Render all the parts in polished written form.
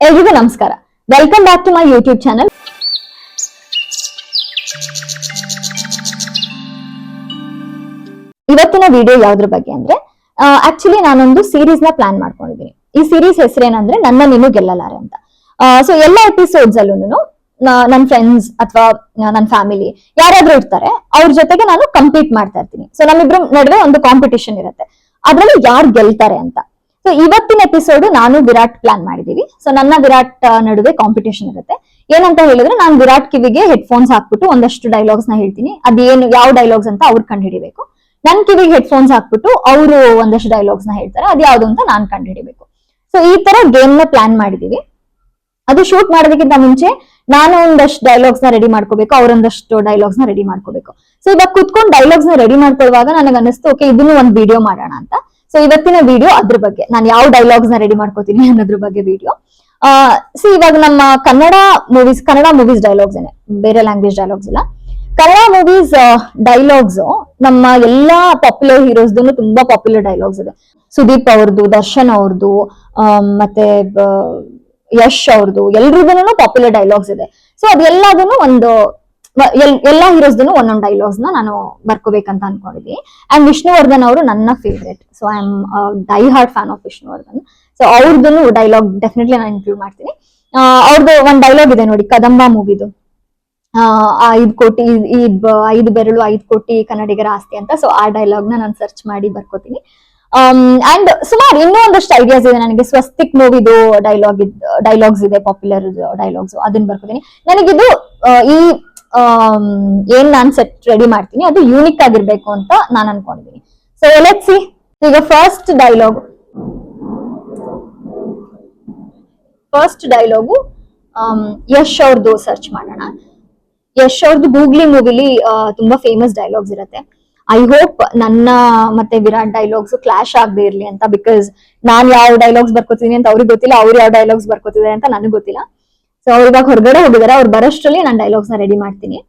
ಎಲ್ರಿಗೂ ನಮಸ್ಕಾರ. Welcome back to my YouTube channel. ಇವತ್ತಿನ ವಿಡಿಯೋ ಯಾವ್ದ್ರ ಬಗ್ಗೆ ಅಂದ್ರೆ ಆಕ್ಚುಲಿ ನಾನೊಂದು ಸೀರೀಸ್ ನ ಪ್ಲಾನ್ ಮಾಡ್ಕೊಂಡಿದ್ದೀನಿ. ಈ ಸೀರೀಸ್ ಹೆಸರೇನಂದ್ರೆ ನನ್ನ ನೀನು ಗೆಲ್ಲಲಾರೆ ಅಂತ. ಸೊ ಎಲ್ಲ ಎಪಿಸೋಡ್ಸ್ ಅಲ್ಲೂ ನನ್ನ ಫ್ರೆಂಡ್ಸ್ ಅಥವಾ ನನ್ನ ಫ್ಯಾಮಿಲಿ ಯಾರಾದ್ರೂ ಇರ್ತಾರೆ, ಅವ್ರ ಜೊತೆಗೆ ನಾನು ಕಂಪೀಟ್ ಮಾಡ್ತಾ ಇರ್ತೀನಿ. ಸೊ ನಮ್ಮಿಬ್ರು ನಡುವೆ ಒಂದು ಕಾಂಪಿಟಿಷನ್ ಇರುತ್ತೆ, ಅದ್ರಲ್ಲಿ ಯಾರು ಗೆಲ್ತಾರೆ ಅಂತ. ಸೊ ಇವತ್ತಿನ ಎಪಿಸೋಡ್ ನಾನು ವಿರಾಟ್ ಪ್ಲಾನ್ ಮಾಡಿದೀವಿ. ಸೊ ನನ್ನ ವಿರಾಟ್ ನಡುವೆ ಕಾಂಪಿಟೇಷನ್ ಇರುತ್ತೆ. ಏನಂತ ಹೇಳಿದ್ರೆ, ನಾನು ವಿರಾಟ್ ಕಿವಿಗೆ ಹೆಡ್ಫೋನ್ಸ್ ಹಾಕ್ಬಿಟ್ಟು ಒಂದಷ್ಟು ಡೈಲಾಗ್ಸ್ ನ ಹೇಳ್ತೀನಿ. ಅದೇನು ಯಾವ ಡೈಲಾಗ್ಸ್ ಅಂತ ಅವ್ರು ಕಂಡು ಹಿಡಿಬೇಕು. ನನ್ ಕಿವಿಗೆ ಹೆಡ್ಫೋನ್ಸ್ ಹಾಕ್ಬಿಟ್ಟು ಅವರು ಒಂದಷ್ಟು ಡೈಲಾಗ್ಸ್ ನ ಹೇಳ್ತಾರೆ, ಅದ್ ಯಾವ್ದು ಅಂತ ನಾನ್ ಕಂಡು ಹಿಡಿಬೇಕು. ಸೊ ಈ ತರ ಗೇಮ್ ನ ಪ್ಲಾನ್ ಮಾಡಿದೀವಿ. ಅದು ಶೂಟ್ ಮಾಡೋದಕ್ಕಿಂತ ಮುಂಚೆ ನಾನು ಒಂದಷ್ಟು ಡೈಲಾಗ್ಸ್ ನ ರೆಡಿ ಮಾಡ್ಕೋಬೇಕು, ಅವರೊಂದಷ್ಟು ಡೈಲಾಗ್ಸ್ ನ ರೆಡಿ ಮಾಡ್ಕೋಬೇಕು. ಸೊ ಇವಾಗ ಕುತ್ಕೊಂಡು ಡೈಲಾಗ್ಸ್ ನ ರೆಡಿ ಮಾಡ್ಕೊಳ್ಳುವಾಗ ನನಗೆ ಅನಿಸ್ತು, ಓಕೆ ಇದನ್ನು ಒಂದು ವಿಡಿಯೋ ಮಾಡೋಣ ಅಂತ. ಸೊ ಇವತ್ತಿನ ವಿಡಿಯೋ ಅದ್ರ ಬಗ್ಗೆ, ನಾನು ಯಾವ ಡೈಲಾಗ್ಸ್ ನ ರೆಡಿ ಮಾಡ್ಕೋತೀನಿ ಅನ್ನೋದ್ರ ಬಗ್ಗೆ ವಿಡಿಯೋ. ಇವಾಗ ನಮ್ಮ ಕನ್ನಡ ಮೂವೀಸ್ ಡೈಲಾಗ್ಸ್ ಏನೆ, ಬೇರೆ ಲ್ಯಾಂಗ್ವೇಜ್ ಡೈಲಾಗ್ಸ್ ಇಲ್ಲ. ಕನ್ನಡ ಮೂವೀಸ್ ಡೈಲಾಗ್ಸ್ ನಮ್ಮ ಎಲ್ಲಾ ಪಾಪ್ಯುಲರ್ ಹೀರೋಸ್ ತುಂಬಾ ಪಾಪ್ಯುಲರ್ ಡೈಲಾಗ್ಸ್ ಇದೆ. ಸುದೀಪ್ ಅವ್ರದ್ದು, ದರ್ಶನ್ ಅವ್ರದ್ದು, ಮತ್ತೆ ಯಶ್ ಅವ್ರದ್ದು, ಎಲ್ರಿಗೂ ಪಾಪ್ಯುಲರ್ ಡೈಲಾಗ್ಸ್ ಇದೆ. ಸೊ ಅದೆಲ್ಲದನ್ನು ಎಲ್ಲಾ ಹೀರೋಸ್ದು ಒಂದೊಂದು ಡೈಲಾಗ್ಸ್ ನ ನಾನು ಬರ್ಕೋಬೇಕಂತ ಅನ್ಕೊಂಡಿದ್ದೀನಿ. ಅಂಡ್ ವಿಷ್ಣುವರ್ಧನ್ ಅವರು ನನ್ನ favourite. So I am die hard fan of Vishnuvardhan. So ಅವ್ರದ್ದು ಡೈಲಾಗ್ ಡೆಫಿನೆಟ್ಲಿ ನಾನು ಇನ್ಕ್ಲೂಡ್ ಮಾಡ್ತೀನಿ. ಅವ್ರದ್ದು ಒಂದ್ ಡೈಲಾಗ್ ಇದೆ ನೋಡಿ, ಕದಂಬ ಮೂವಿದು, 5 ಕೋಟಿ 5 ಬೆರಳು 5 ಕೋಟಿ ಕನ್ನಡಿಗರ ಆಸ್ತಿ ಅಂತ. ಸೊ ಆ ಡೈಲಾಗ್ ನ ನಾನು ಸರ್ಚ್ ಮಾಡಿ ಬರ್ಕೋತೀನಿ. ಅಂಡ್ ಸುಮಾರು ಇನ್ನೂ ಒಂದಷ್ಟು ಐಡಿಯಾಸ್ ಇದೆ ನನಗೆ. ಸ್ವಸ್ತಿಕ್ ಮೂವಿದು ಡೈಲಾಗ್ಸ್ ಇದೆ, ಪಾಪ್ಯುಲರ್ ಡೈಲಾಗ್ಸ್, ಅದನ್ನ ಬರ್ಕೋತೀನಿ. ನನಗಿದು ಈ ಏನ್ ನಾನ್ ಸೆಟ್ ರೆಡಿ ಮಾಡ್ತೀನಿ ಅದು ಯೂನಿಕ್ ಆಗಿರ್ಬೇಕು ಅಂತ ನಾನು ಅನ್ಕೊಂಡಿದ್ದೀನಿ. So let's C. ಈಗ ಫಸ್ಟ್ ಡೈಲಾಗು ಯಶ್ ಅವ್ರದ್ದು ಸರ್ಚ್ ಮಾಡೋಣ. ಯಶ್ ಅವ್ರದ್ದು ಗೂಗ್ಲಿ ಮೂವಿಲಿ ತುಂಬಾ ಫೇಮಸ್ ಡೈಲಾಗ್ಸ್ ಇರುತ್ತೆ. ಐ ಹೋಪ್ ನನ್ನ ಮತ್ತೆ ವಿರಾಟ್ ಡೈಲಾಗ್ಸ್ ಕ್ಲಾಶ್ ಆಗದೆ ಇರ್ಲಿ ಅಂತ. ಬಿಕಾಸ್ ನಾನ್ ಯಾವ ಡೈಲಾಗ್ಸ್ ಬರ್ಕೋತೀನಿ ಅಂತ ಅವ್ರಿಗೆ ಗೊತ್ತಿಲ್ಲ, ಅವ್ರು ಯಾವ ಡೈಲಾಗ್ಸ್ ಬರ್ಕೋತಿದ್ದಾರೆ ಅಂತ ನನಗೆ ಗೊತ್ತಿಲ್ಲ. ಸೊ ಅವ್ರು ಇವಾಗ ಹೊರಗಡೆ ಹೋಗಿದ್ದಾರೆ, ಅವ್ರು ಬರೋಷ್ಟರಲ್ಲಿ ನಾನು ಡೈಲಾಗ್ಸ್ ನ ರೆಡಿ ಮಾಡ್ತೀನಿ.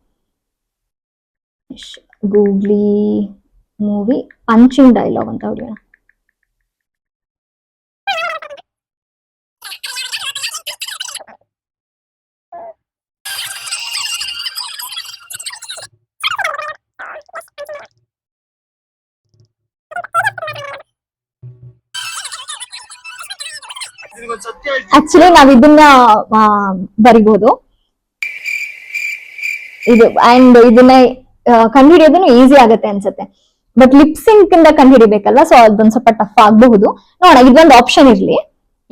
ಗೂಗ್ಲಿ ಮೂವಿ ಪಂಚಿಂಗ್ ಡೈಲಾಗ್ ಅಂತ ಹೊಡೆಯೋಣ. ಆಕ್ಚುಲಿ ನಾವ್ ಇದನ್ನ ಬರಿಬಹುದು ಇದು, ಅಂಡ್ ಇದನ್ನ ಕಂಡುಹಿಡಿಯೋದನ್ನು ಈಸಿ ಆಗತ್ತೆ ಅನ್ಸುತ್ತೆ. ಬಟ್ ಲಿಪ್ಸಿಂಕ್ ಇಂದ ಕಂಡುಹಿಡಿಬೇಕಲ್ಲ, ಸೊ ಅದೊಂದ್ ಸ್ವಲ್ಪ ಟಫ್ ಆಗಬಹುದು. ನೋಡೋಣ, ಇದೊಂದು ಆಪ್ಷನ್ ಇರ್ಲಿ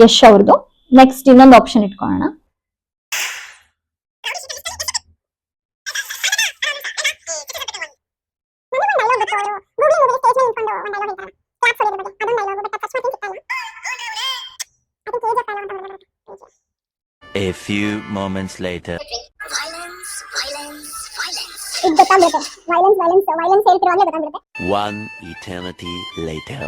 ಯಶ್ ಅವ್ರದ್ದು. ನೆಕ್ಸ್ಟ್ ಇನ್ನೊಂದು ಆಪ್ಷನ್ ಇಟ್ಕೊಳ್ಳೋಣ. A few moments later. One eternity later.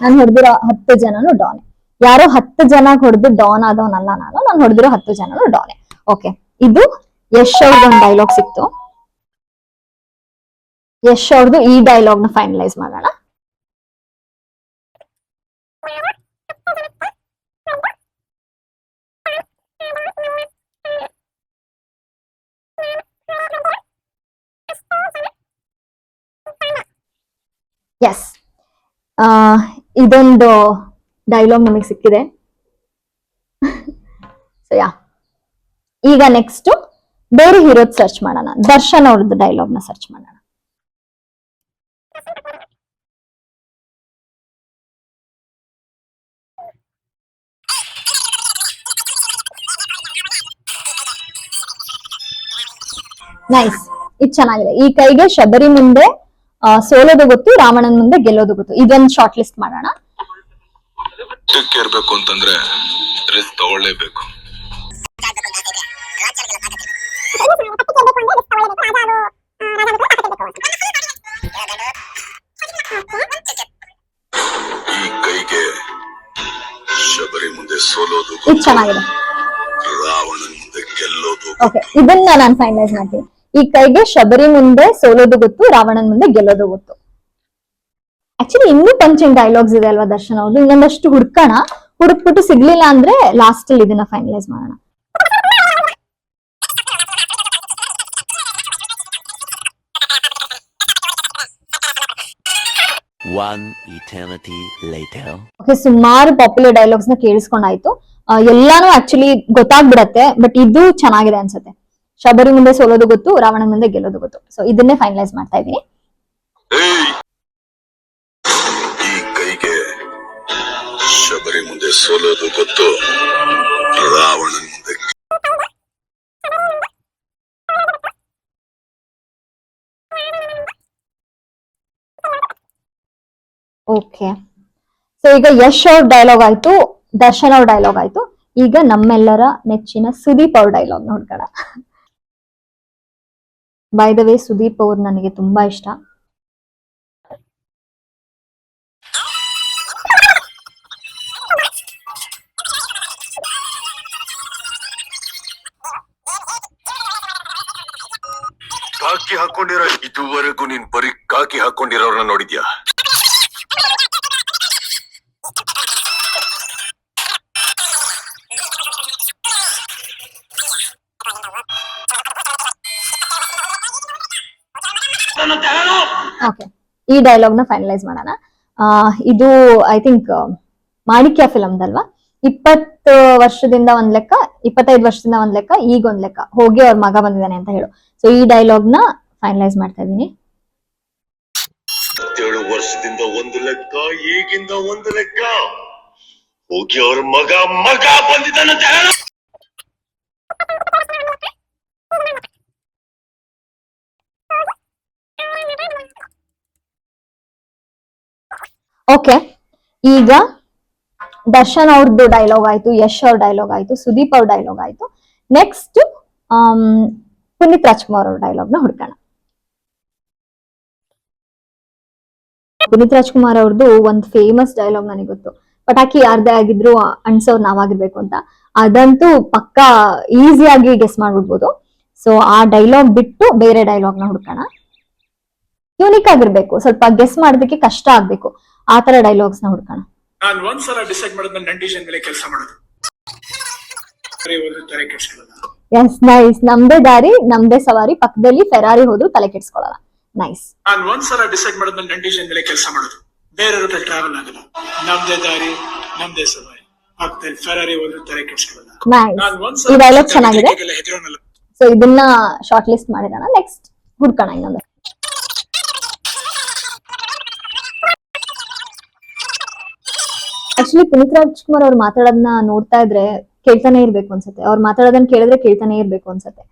ನಾನು ಹೊಡೆದಿರೋ 10 ಜನನು ಡಾನೆ. ಯಾರೋ 10 ಜನ ಹೊಡೆದು ಡಾನ್ ಆದವನಲ್ಲ ನಾನು ಹೊಡೆದಿರೋ 10 ಜನನು ಡಾನೆ. ಓಕೆ, ಇದು ಯಶ್ ಅವ್ರದ್ದು ಒಂದು ಡೈಲಾಗ್ ಸಿಕ್ತು. ಯಶ್ ಅವ್ರದ್ದು ಈ ಡೈಲಾಗ್ ನ ಫೈನಲೈಸ್ ಮಾಡೋಣ. ಎಸ್, ಇದೊಂದು ಡೈಲಾಗ್ ನಮಗೆ ಸಿಕ್ಕಿದೆ. ಸೊ ಯಾ, ಈಗ ನೆಕ್ಸ್ಟ್ ಬೇರೆ ಹೀರೋದ್ ಸರ್ಚ್ ಮಾಡೋಣ. ದರ್ಶನ್ ಅವ್ರದ್ದು ಡೈಲಾಗ್ ನ ಸರ್ಚ್ ಮಾಡೋಣ. ನೈಸ್, ಇದು ಚೆನ್ನಾಗಿದೆ. ಈ ಕೈಗೆ ಶಬರಿ ಮುಂದೆ ಸೋಲೋದು ಗೊತ್ತು, ರಾವಣನ್ ಮುಂದೆ ಗೆಲ್ಲೋದು ಗೊತ್ತು. ಇದೊಂದು ಶಾರ್ಟ್ ಲಿಸ್ಟ್ ಮಾಡೋಣ. ಇರ್ಬೇಕು ಅಂತಂದ್ರೆ ರಿಸ್ಕ್ ತಗೊಳ್ಳೇಬೇಕು. ಈ ಕೈಗೆ ಶಬರಿ ಮುಂದೆ ಸೋಲೋದು, ಇದು ಚೆನ್ನಾಗಿದೆ. ರಾವಣನ್ ಮುಂದೆ ಗೆಲ್ಲೋದು. ಓಕೆ, ಇದನ್ನ ನಾನು ಫೈನಲೈಸ್ ಮಾಡ್ತೀನಿ. ಈ ಕೈಗೆ ಶಬರಿ ಮುಂದೆ ಸೋಲೋದು ಗೊತ್ತು, ರಾವಣನ್ ಮುಂದೆ ಗೆಲ್ಲೋದು ಗೊತ್ತು. ಆಕ್ಚುಲಿ ಇನ್ನೂ ಪಂಚಿಂಗ್ ಡೈಲಾಗ್ಸ್ ಇದೆ ಅಲ್ವಾ ದರ್ಶನ್ ಅವ್ರದ್ದು, ಇನ್ನೊಂದಷ್ಟು ಹುಡುಕ್ಬಿಟ್ಟು ಸಿಗ್ಲಿಲ್ಲ ಅಂದ್ರೆ ಲಾಸ್ಟ್ ಅಲ್ಲಿ ಇದನ್ನ ಫೈನಲೈಸ್ ಮಾಡೋಣ. One eternity later. ಓಕೆ, ಸುಮಾರು ಪಾಪ್ಯುಲರ್ ಡೈಲಾಗ್ಸ್ ನ ಕೇಳಿಸ್ಕೊಂಡಾಯ್ತು. ಎಲ್ಲಾನು ಆಕ್ಚುಲಿ ಗೊತ್ತಾಗ್ಬಿಡತ್ತೆ, ಬಟ್ ಇದು ಚೆನ್ನಾಗಿದೆ ಅನ್ಸುತ್ತೆ. ಶಬರಿ ಮುಂದೆ ಸೋಲೋದು ಗೊತ್ತು, ರಾವಣನ ಮುಂದೆ ಗೆಲ್ಲೋದು ಗೊತ್ತು. ಸೊ ಇದನ್ನೇ ಫೈನಲೈಸ್ ಮಾಡ್ತಾ ಇದೀನಿ. ಏಯ್! ಈ ಕೈಗೆ ಶಬರಿ ಮುಂದೆ ಸೋಲೋದು ಗೊತ್ತು, ರಾವಣನ್ ಮುಂದೆ ಓಕೆ, ಸೊ ಈಗ ಯಶ್ ಅವ್ರ ಡೈಲಾಗ್ ಆಯ್ತು, ದರ್ಶನ್ ಅವ್ರ ಡೈಲಾಗ್ ಆಯ್ತು. ಈಗ ನಮ್ಮೆಲ್ಲರ ನೆಚ್ಚಿನ ಸುದೀಪ್ ಅವ್ರ ಡೈಲಾಗ್ ನೋಡ್ಕೋಣ. ಬೈ ದ ವೇ ಸುದೀಪ್ ಅವ್ರು ನನಗೆ ತುಂಬಾ ಇಷ್ಟ. ಕಾಕಿ ಹಾಕೊಂಡಿರೋ ಇದುವರೆಗೂ ನೀನ್ ಬರೀ ಕಾಕಿ ಹಾಕೊಂಡಿರೋರ್ನ ನೋಡಿದ್ಯಾ? ಓಕೆ, ಈ ಡೈಲಾಗ್ ನ ಫೈನಲೈಸ್ ಮಾಡೋಣ. ಇದು ಐ ಥಿಂಕ್ ಮಾಣಿಕ್ಯ ಫಿಲಮ್ದಲ್ವಾ, 20 ವರ್ಷದಿಂದ ಒಂದ್ ಲೆಕ್ಕ, 25 ವರ್ಷದಿಂದ ಒಂದ್ ಲೆಕ್ಕ, ಈಗ ಒಂದ್ ಲೆಕ್ಕ, ಹೋಗಿ ಅವ್ರ ಮಗ ಬಂದಿದ್ದಾನೆ ಅಂತ ಹೇಳು. ಸೊ ಈ ಡೈಲಾಗ್ ನ ಫೈನಲೈಸ್ ಮಾಡ್ತಾ ಇದೀನಿ. 7 ವರ್ಷದಿಂದ ಒಂದು ಲೆಕ್ಕ, ಈಗಿಂದ ಒಂದು ಲೆಕ್ಕ, ಹೋಗಿ ಅವ್ರ ಮಗ ಬಂದಿದ್ದಾನಂತ ಹೇಳು. ಓಕೆ, ಈಗ ದರ್ಶನ್ ಅವ್ರದ್ದು ಡೈಲಾಗ್ ಆಯ್ತು, ಯಶ್ ಅವ್ರ ಡೈಲಾಗ್ ಆಯ್ತು, ಸುದೀಪ್ ಅವ್ರ ಡೈಲಾಗ್ ಆಯ್ತು. ನೆಕ್ಸ್ಟ್ ಪುನೀತ್ ರಾಜ್ಕುಮಾರ್ ಅವ್ರ ಡೈಲಾಗ್ ನ ಹುಡ್ಕೋಣ. ಪುನೀತ್ ರಾಜ್ಕುಮಾರ್ ಅವ್ರದ್ದು ಒಂದು ಫೇಮಸ್ ಡೈಲಾಗ್ ನನಗೆ ಗೊತ್ತು, ಪಟಾಕಿ ಯಾರ್ದೇ ಆಗಿದ್ರು ಅಣ್ಸೋರ್ ನಾವಾಗಿರ್ಬೇಕು ಅಂತ. ಅದಂತೂ ಪಕ್ಕಾ ಈಸಿಯಾಗಿ ಗೆಸ್ ಮಾಡ್ಬಿಡ್ಬೋದು. ಸೊ ಆ ಡೈಲಾಗ್ ಬಿಟ್ಟು ಬೇರೆ ಡೈಲಾಗ್ ನ ಹುಡ್ಕೋಣ. ಯೂನಿಕ್ ಆಗಿರ್ಬೇಕು, ಸ್ವಲ್ಪ ಗೆಸ್ ಮಾಡೋದಕ್ಕೆ ಕಷ್ಟ ಆಗ್ಬೇಕು, ಆ ತರ ಡೈಲಾಗ್ಸ್ ನ ಹುಡ್ಕೋಣ. ನಾನು ಒಂದ್ಸಲ ಡಿಸೈಡ್ ಮಾಡಿದ್ಮೇಲೆ ನನ್ನ ಡಿಸಿಷನ್ ಮೇಲೆ ಕೆಲಸ ಮಾಡೋದು. Yes, nice. ನಮ್ದೇ ದಾರಿ ನಮ್ದೇ ಸವಾರಿ, ಪಕ್ಕದಲ್ಲಿ ಫೆರಾರಿ ಹೋದ್ರು ತಲೆ ಕೆಡ್ಸ್ಕೊಳಲ್ಲ. ನೈಸ್. ನಾನು ಒಂದ್ಸಲ ಡಿಸೈಡ್ ಮಾಡಿದ್ಮೇಲೆ ನನ್ನ ಡಿಸಿಷನ್ ಮೇಲೆ ಕೆಲಸ ಮಾಡೋದು. ಬೇರೆ ರೂಟಲ್ಲಿ ಟ್ರಾವೆಲ್ ಆಗಲ್ಲ. ನಮ್ದೇ ದಾರಿ ನಮ್ದೇ ಸವಾರಿ, ಪಕ್ಕದಲ್ಲಿ ಫೆರಾರಿ ಹೋದ್ರು ತಲೆ ಕೆಡ್ಸ್ಕೊಳಲ್ಲ. ನೈಸ್, ಈ ಡೈಲಾಗ್ ಚೆನ್ನಾಗಿದೆ. ಸೊ ಇದನ್ನ ಶಾರ್ಟ್ ಲಿಸ್ಟ್ ಮಾಡಿರೋಣ. ನೆಕ್ಸ್ಟ್ ಹುಡ್ಕೋಣ ಇನ್ನೊಂದು. ಆಕ್ಚುಲಿ ಪುನೀತ್ ರಾಜ್ಕುಮಾರ್ ಅವ್ರು ಮಾತಾಡೋದನ್ನ ನೋಡ್ತಾ ಇದ್ರೆ ಕೇಳ್ತಾನೆ ಇರ್ಬೇಕು ಅನ್ಸುತ್ತೆ. ಅವ್ರು ಮಾತಾಡೋದನ್ನ ಕೇಳಿದ್ರೆ ಕೇಳ್ತಾನೆ ಇರ್ಬೇಕು ಅನ್ಸುತ್ತೆ.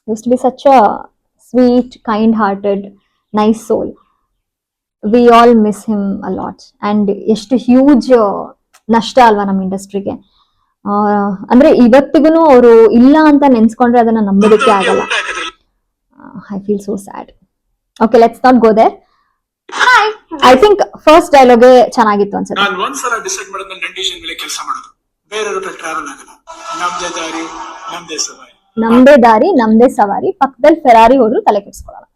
Used to be such a sweet, kind hearted, nice soul. We all miss him a lot. And ಎಷ್ಟು ಹ್ಯೂಜ್ ನಷ್ಟ ಅಲ್ವಾ ನಮ್ಮ ಇಂಡಸ್ಟ್ರಿಗೆ. ಅಂದ್ರೆ ಇವತ್ತಿಗೂ ಅವರು ಇಲ್ಲ ಅಂತ ನೆನ್ಸ್ಕೊಂಡ್ರೆ ಅದನ್ನ ನಂಬೋದಕ್ಕೆ ಆಗಲ್ಲ. I feel so sad. Okay, let's not go there. I think first dialogue ಚೆನ್ನಾಗಿತ್ತು ಅನ್ಸುತ್ತೆ. ನಾನು ಒಂದ್ಸಲ ಡಿಸೈಡ್ ಮಾಡಿದ್ಮೇಲೆ ನನ್ನ ಡಿಸಿಷನ್ ಮೇಲೆ ಕೆಲಸ ಮಾಡೋದು. ಬೇರೆ ರೂಟಲ್ಲಿ ಟ್ರಾವೆಲ್ ಆಗಲ್ಲ. ನಮ್ದೇ ದಾರಿ ನಮ್ದೇ ಸವಾರಿ, ನಮ್ದೇ ದಾರಿ ನಮ್ದೇ ಸವಾರಿ, ಪಕ್ಕದಲ್ಲಿ ಫೆರಾರಿ ಹೋದ್ರು ತಲೆ ಕೆಡ್ಸ್ಕೊಳಲ್ಲ.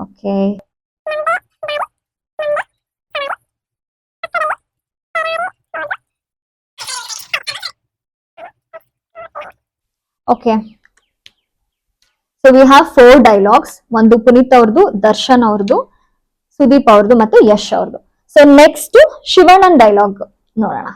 Okay, okay, so we have 4 dialogues. ಒಂದು ಪುನೀತ್ ಅವ್ರದ್ದು, ದರ್ಶನ್ ಅವ್ರದ್ದು, ಸುದೀಪ್ ಅವ್ರದ್ದು ಮತ್ತೆ ಯಶ್ ಅವ್ರದ್ದು. ಸೊ ನೆಕ್ಸ್ಟ್ ಶಿವಣ್ಣನ್ ಡೈಲಾಗ್ ನೋಡೋಣ.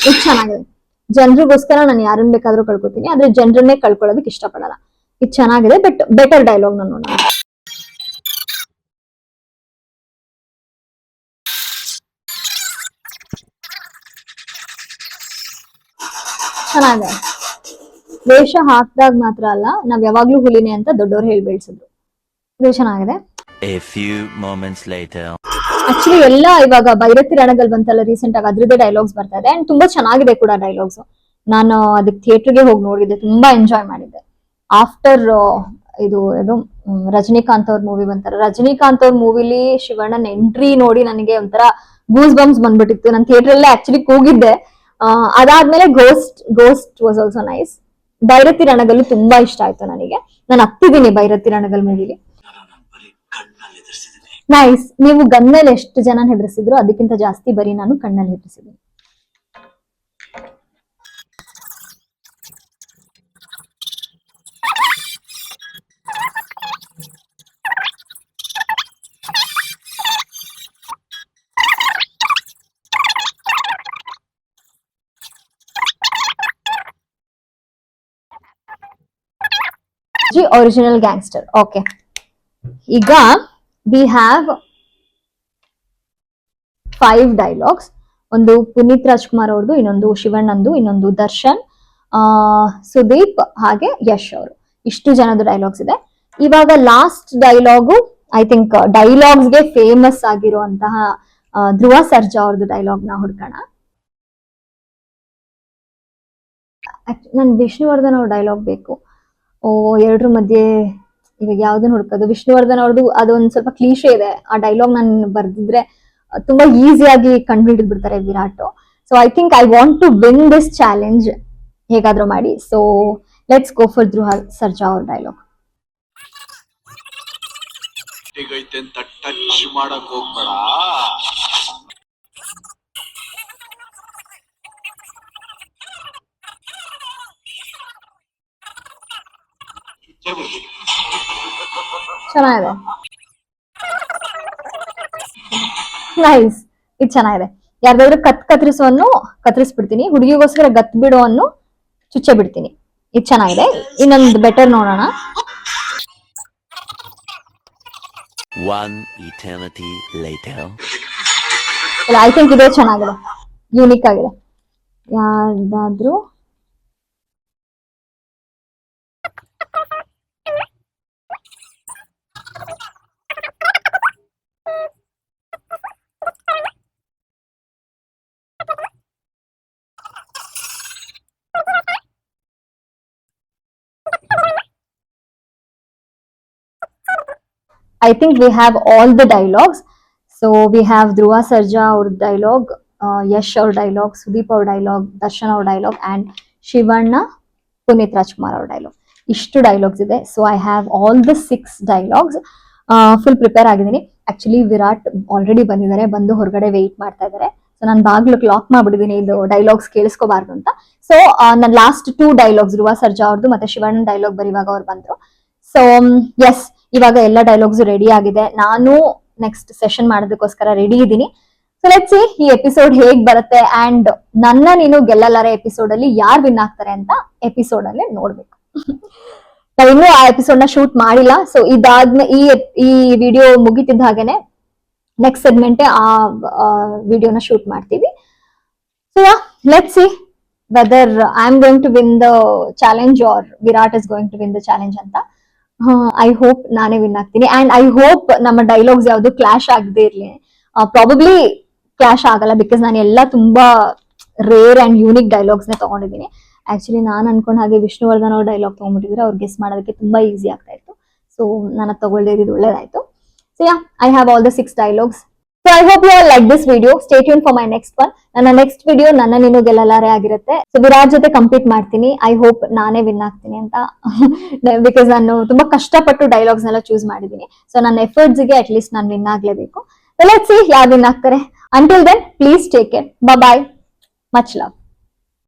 ಇದು ಚೆನ್ನಾಗಿದೆ. ಜನರಿಗೋಸ್ಕರ ನಾನು ಯಾರನ್ನ ಬೇಕಾದ್ರೂ ಕಳ್ಕೊತೀನಿ, ಆದ್ರೆ ಜನರನ್ನೇ ಕಳ್ಕೊಳ್ಳೋದಕ್ಕೆ ಇಷ್ಟಪಡಲ್ಲ. ಇದು ಚೆನ್ನಾಗಿದೆ, ಬಟ್ ಬೆಟರ್ ಡೈಲಾಗ್ ನಾನು ನೋಡೋಣ. ಚೆನ್ನಾಗಿದೆ. ವೇಷ ಹಾಕ್ದಾಗ ಮಾತ್ರ ಅಲ್ಲ, ನಾವ್ ಯಾವಾಗ್ಲೂ ಹುಲಿನೇ ಅಂತ ದೊಡ್ಡವ್ರು ಹೇಳಿ ಬೆಳೆಸಿದ್ರು. ಇದು ಚೆನ್ನಾಗಿದೆ. A few moments later. Actually ಎಲ್ಲ ಇವಾಗ ಭೈರತಿ ರಣಗಲ್ ಬಂತಲ್ಲ ರೀಸೆಂಟ್ ಆಗಿ, ಅದ್ರದ್ದೇ ಡೈಲಾಗ್ಸ್ ಬರ್ತಾ ಇದೆ. ಅಂಡ್ ತುಂಬಾ ಚೆನ್ನಾಗಿದೆ ಕೂಡ ಡೈಲಾಗ್ಸ್. ನಾನು ಅದಕ್ಕೆ ಥಿಯೇಟರ್ಗೆ ಹೋಗಿ ನೋಡಿದ್ದೆ, ತುಂಬಾ ಎಂಜಾಯ್ ಮಾಡಿದ್ದೆ. ಆಫ್ಟರ್ ಇದು ರಜನಿಕಾಂತ್ ಅವ್ರ ಮೂವಿ ಬಂತಾರೆ. ರಜನಿಕಾಂತ್ ಅವ್ರ ಮೂವಿಲಿ ಶಿವಣ್ಣನ ಎಂಟ್ರಿ ನೋಡಿ ನನಗೆ ಒಂಥರ ಗೂಸ್ ಬಂಪ್ಸ್ ಬಂದ್ಬಿಟ್ಟಿತ್ತು. ನಾನು ಥಿಯೇಟರ್ ಅಲ್ಲೇ ಆಕ್ಚುಲಿ ಕೂಗಿದ್ದೆ. ಅದಾದ್ಮೇಲೆ ghost was also nice. Bhairathi Ranagallu ತುಂಬಾ ಇಷ್ಟ ಆಯ್ತು ನನಗೆ. ನಾನು ಹತ್ತಿದ್ದೀನಿ ಭೈರತಿ ರಣಗಲ್ ಮೂವಿಲಿ. ನೈಸ್. ನೀವು ಗನ್ನಲ್ಲಿ ಎಷ್ಟು ಜನ ಹೆದರಿಸಿದ್ರು ಅದಕ್ಕಿಂತ ಜಾಸ್ತಿ ಬರೀ ನಾನು ಕಣ್ಣಲ್ಲಿ ಹೆದರಿಸಿದ್ದೀನಿ. Original gangster. ಓಕೆ, ಈಗ ವಿ ಹ್ಯಾವ್ 5 ಡೈಲಾಗ್ಸ್. ಒಂದು ಪುನೀತ್ ರಾಜ್ಕುಮಾರ್ ಅವ್ರದ್ದು, ಇನ್ನೊಂದು ಶಿವಣ್ಣಂದು, ಇನ್ನೊಂದು ದರ್ಶನ್, ಸುದೀಪ್ ಹಾಗೆ ಯಶ್ ಅವರು. ಇಷ್ಟು ಜನದ ಡೈಲಾಗ್ಸ್ ಇದೆ. ಇವಾಗ ಲಾಸ್ಟ್ ಡೈಲಾಗು ಐ ಥಿಂಕ್ ಡೈಲಾಗ್ಸ್ಗೆ ಫೇಮಸ್ ಆಗಿರುವಂತಹ ಧ್ರುವ ಸರ್ಜಾ ಅವ್ರದ್ದು ಡೈಲಾಗ್ ನ ಹುಡ್ಕೋಣ. ನನ್ ವಿಷ್ಣುವರ್ಧನ್ ಅವ್ರ ಡೈಲಾಗ್ ಬೇಕು. ಎರಡ್ರ ಮಧ್ಯೆ ಇವಾಗ ಯಾವ್ದನ್ನ ಹುಡ್ಕೋದು? ವಿಷ್ಣುವರ್ಧನ್ ಅವ್ರದ್ದು ಅದೊಂದ್ ಸ್ವಲ್ಪ ಕ್ಲೀಶೆ ಇದೆ. ಆ ಡೈಲಾಗ್ ನಾನು ಬರ್ದಿದ್ರೆ ತುಂಬಾ ಈಸಿಯಾಗಿ ಕಂಡುಹಿಡಿದು ಬಿಡ್ತಾರೆ Virat. So I think I want to win this challenge ಹೇಗಾದ್ರೂ ಮಾಡಿ. So let's go for Dhruva Sarja ಅವ್ರ ಡೈಲಾಗ್. ಟಚ್ ಮಾಡಕ್ ಹೋಗ್ಬೇಡ. ಚೆನ್ನಾಗಿದೆ, ನೈಸ್. ಇದು ಚೆನ್ನಾಗಿದೆ. ಯಾರ್ದಾದ್ರು ಕತ್ರಿಸೋನ್ನು ಕತ್ರಿಸ್ಬಿಡ್ತೀನಿ, ಹುಡುಗಿಗೋಸ್ಕರ ಗತ್ ಬಿಡೋವನ್ನು ಚುಚ್ಚೆ ಬಿಡ್ತೀನಿ. ಇದು ಚೆನ್ನಾಗಿದೆ. ಇನ್ನೊಂದು ಬೆಟರ್ ನೋಡೋಣ. One eternity later. I think ಇದೇ ಚೆನ್ನಾಗಿದೆ, ಯೂನಿಕ್ ಆಗಿದೆ. ಯಾರ್ದಾದ್ರೂ I think we have all the dialogues. So we have Dhruva Sarja our dialogue, Yash our dialogue, Sudeep our dialogue, Darshan our dialogue, and Shivanna, Punit Rajkumar our dialogue. Ishtu dialogues ಇದೆ. So I have all the 6 dialogues. Full prepare ಆಗಿದ್ದೀನಿ. Actually Virat already ಬಂದಿದ್ದಾರೆ, ಬಂದು ಹೊರಗಡೆ wait ಮಾಡ್ತಾ ಇದ್ದಾರೆ. So ನಾನು ಬಾಗ್ಲು lock ಮಾಡ್ಬಿಟ್ಟಿದ್ದೀನಿ, ಇದು ಡೈಲಾಗ್ಸ್ ಕೇಳಿಸ್ಕೋಬಾರ್ದು ಅಂತ. ಸೊ ನನ್ನ ಲಾಸ್ಟ್ 2 ಡೈಲಾಗ್ಸ್ ಧ್ರುವ ಸರ್ಜಾ ಅವ್ರದ್ದು ಮತ್ತೆ ಶಿವಣ್ಣನ ಡೈಲಾಗ್ ಬರೀವಾಗ ಅವ್ರು ಬಂದ್ರು. ಸೊ ಎಸ್, ಇವಾಗ ಎಲ್ಲ ಡೈಲಾಗ್ಸ್ ರೆಡಿ ಆಗಿದೆ. ನಾನು ನೆಕ್ಸ್ಟ್ ಸೆಷನ್ ಮಾಡೋದಕ್ಕೋಸ್ಕರ ರೆಡಿ ಇದ್ದೀನಿ. ಸೊ ಲೆಟ್ಸ್ ಸಿ ಈ ಎಪಿಸೋಡ್ ಹೇಗ್ ಬರುತ್ತೆ ಅಂಡ್ ನನ್ನ ನೀನು ಗೆಲ್ಲಲಾರೆ ಎಪಿಸೋಡ್ ಅಲ್ಲಿ ಯಾರು ವಿನ್ ಆಗ್ತಾರೆ ಅಂತ ಎಪಿಸೋಡ್ ಅಲ್ಲೇ ನೋಡ್ಬೇಕು. ನಾವ್ ಇನ್ನೂ ಆ ಎಪಿಸೋಡ್ ನ ಶೂಟ್ ಮಾಡಿಲ್ಲ. ಸೊ ಇದಾದ್ಮೇಲೆ ಈ ವಿಡಿಯೋ ಮುಗಿತಿದ್ದ ಹಾಗೇನೆ ನೆಕ್ಸ್ಟ್ ಸೆಗ್ಮೆಂಟ್ ಆ ವಿಡಿಯೋನ ಶೂಟ್ ಮಾಡ್ತೀವಿ. So let's see whether I am going to win the challenge or Virat is going to win the challenge ಅಂತ. ಐ ಹೋಪ್ ನಾನೇ ವಿನ್ ಆಗ್ತೀನಿ ಅಂಡ್ ಐ ಹೋಪ್ ನಮ್ಮ ಡೈಲಾಗ್ಸ್ ಯಾವ್ದು ಕ್ಲಾಶ್ ಆಗದೆ ಇರ್ಲಿ. ಪ್ರಾಬಬ್ಲಿ ಕ್ಲಾಶ್ ಆಗಲ್ಲ, ಬಿಕಾಸ್ ನಾನು ಎಲ್ಲ ತುಂಬಾ ರೇರ್ ಅಂಡ್ ಯೂನಿಕ್ ಡೈಲಾಗ್ಸ್ ನೇ ತಗೊಂಡಿದ್ದೀನಿ. ಆಕ್ಚುಲಿ ನಾನು ಅನ್ಕೊಂಡ ಹಾಗೆ ವಿಷ್ಣುವರ್ಧನ್ ಅವ್ರ ಡೈಲಾಗ್ ತಗೊಂಡ್ಬಿಟ್ಟಿದ್ರೆ ಅವ್ರು ಗೆಸ್ ಮಾಡೋದಕ್ಕೆ ತುಂಬಾ ಈಸಿ ಆಗ್ತಾ ಇತ್ತು. ಸೊ ನಾನು ತಗೊಳ್ದೇ ಇದ್ದು ಒಳ್ಳೇದಾಯ್ತು. So yeah, I have all the 6 dialogues. So I hope you all like this video. Stay tune for my next one. ನನ್ನ ನೆಕ್ಸ್ಟ್ ವಿಡಿಯೋ ನನ್ನ ನೀನು ಗೆಲ್ಲಲಾರೆ ಆಗಿರುತ್ತೆ. ಸೊ ವಿರಾಟ್ ಜೊತೆ ಕಂಪೀಟ್ ಮಾಡ್ತೀನಿ. ಐ ಹೋಪ್ ನಾನೇ ವಿನ್ ಆಗ್ತೀನಿ ಅಂತ, ಬಿಕಾಸ್ ನಾನು ತುಂಬಾ ಕಷ್ಟಪಟ್ಟು ಡೈಲಾಗ್ಸ್ ನೆಲ್ಲ ಚೂಸ್ ಮಾಡಿದ್ದೀನಿ. ಸೊ ನನ್ನ ಎಫರ್ಟ್ಸ್ ಗೆ ಅಟ್ ಲೀಸ್ಟ್ ನಾನು ವಿನ್ ಆಗ್ಲೇಬೇಕು. ಲೆಟ್ಸ್ ಸಿ ಯಾರು ವಿನ್ ಆಗ್ತಾರೆ. Until then please take care. Bye, much love.